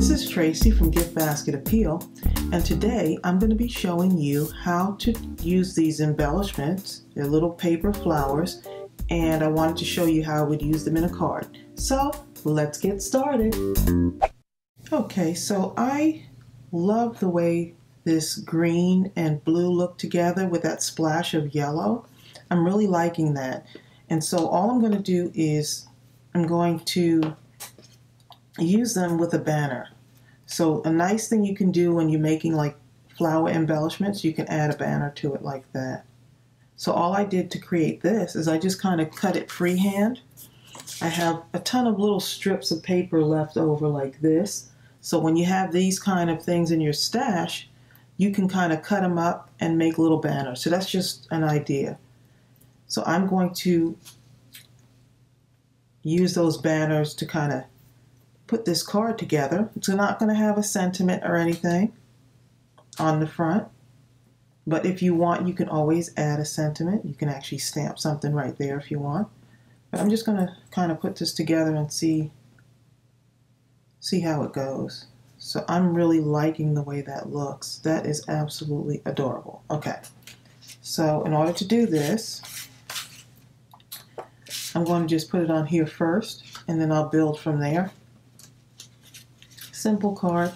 This is Tracey from GiftBasketAppeal, and today I'm going to be showing you how to use these embellishments. They're little paper flowers, and I wanted to show you how I would use them in a card. So let's get started. Okay, so I love the way this green and blue look together with that splash of yellow. I'm really liking that. And so all I'm going to do is I'm going to use them with a banner. So a nice thing you can do when you're making like flower embellishments, you can add a banner to it like that. So all I did to create this is I just kind of cut it freehand. I have a ton of little strips of paper left over like this. So when you have these kind of things in your stash, you can kind of cut them up and make little banners. So that's just an idea. So I'm going to use those banners to kind of put this card together. It's not going to have a sentiment or anything on the front, but if you want, you can always add a sentiment. You can actually stamp something right there if you want. But I'm just going to kind of put this together and see how it goes. So I'm really liking the way that looks. That is absolutely adorable. Okay, so in order to do this, I'm going to just put it on here first, and then I'll build from there. Simple card.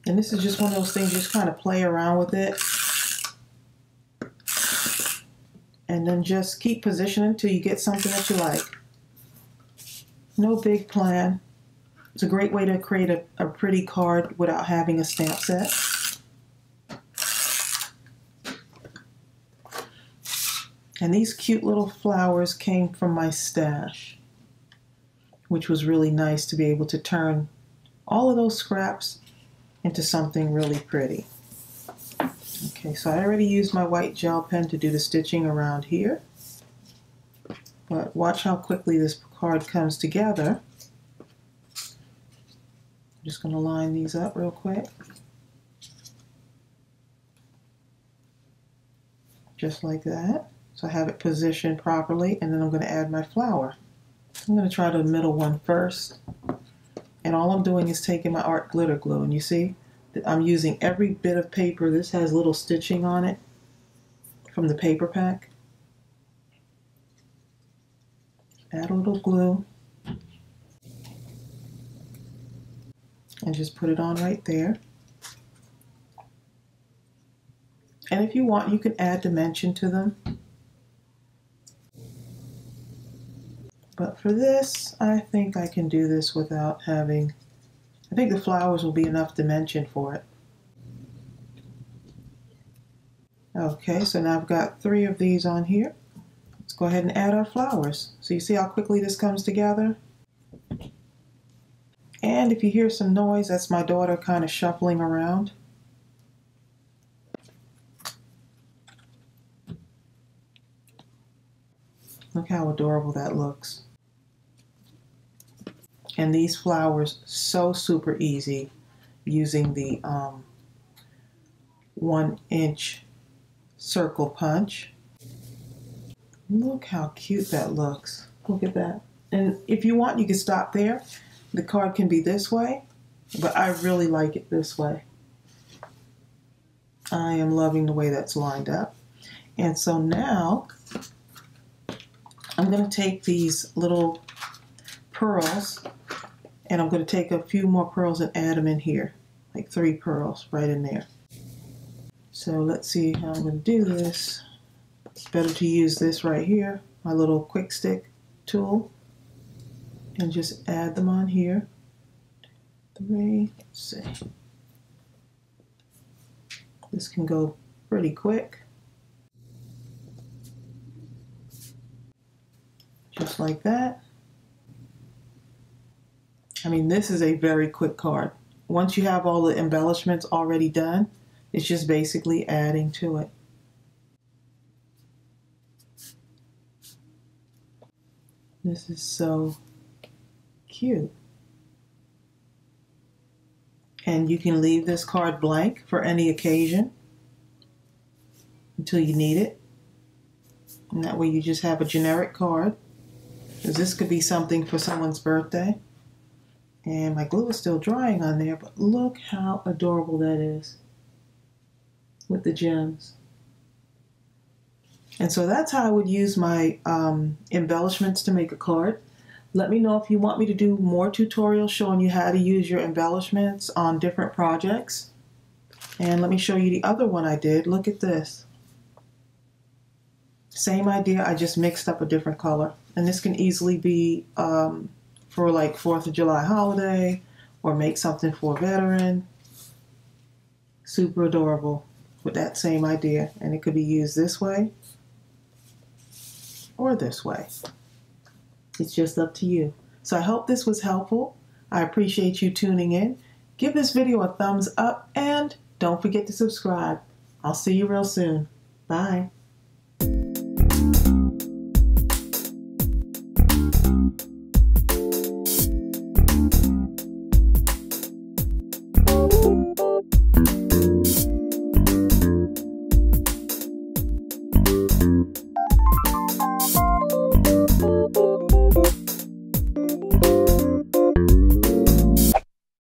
And this is just one of those things, just kind of play around with it. And then just keep positioning until you get something that you like. No big plan. It's a great way to create a pretty card without having a stamp set. And these cute little flowers came from my stash, which was really nice to be able to turn all of those scraps into something really pretty. Okay, so I already used my white gel pen to do the stitching around here. But watch how quickly this card comes together. I'm just going to line these up real quick. Just like that. So I have it positioned properly, and then I'm going to add my flower. I'm going to try the middle one first. And all I'm doing is taking my art glitter glue, and you see that I'm using every bit of paper. This has little stitching on it from the paper pack. Add a little glue and just put it on right there. And if you want, you can add dimension to them. But for this, I think I can do this without having, I think the flowers will be enough dimension for it. Okay, so now I've got 3 of these on here. Let's go ahead and add our flowers. So you see how quickly this comes together? And if you hear some noise, that's my daughter kind of shuffling around. Look how adorable that looks. And these flowers, so super easy using the 1-inch circle punch. Look how cute that looks. Look at that. And if you want, you can stop there. The card can be this way, but I really like it this way. I am loving the way that's lined up. And so now I'm going to take these little pearls, and I'm going to take a few more pearls and add them in here, like 3 pearls right in there. So let's see how I'm going to do this. It's better to use this right here, my little quick stick tool, and just add them on here. 3, let's see. This can go pretty quick. Just like that. I mean, this is a very quick card. Once you have all the embellishments already done, it's just basically adding to it. This is so cute. And you can leave this card blank for any occasion until you need it. And that way you just have a generic card. This could be something for someone's birthday. And my glue is still drying on there, but look how adorable that is with the gems. And so that's how I would use my embellishments to make a card. Let me know if you want me to do more tutorials showing you how to use your embellishments on different projects. And let me show you the other one I did. Look at this. Same idea, I just mixed up a different color. And this can easily be for like 4th of July holiday, or make something for a veteran. Super adorable with that same idea. And it could be used this way or this way. It's just up to you. So I hope this was helpful. I appreciate you tuning in. Give this video a thumbs up and don't forget to subscribe. I'll see you real soon. Bye.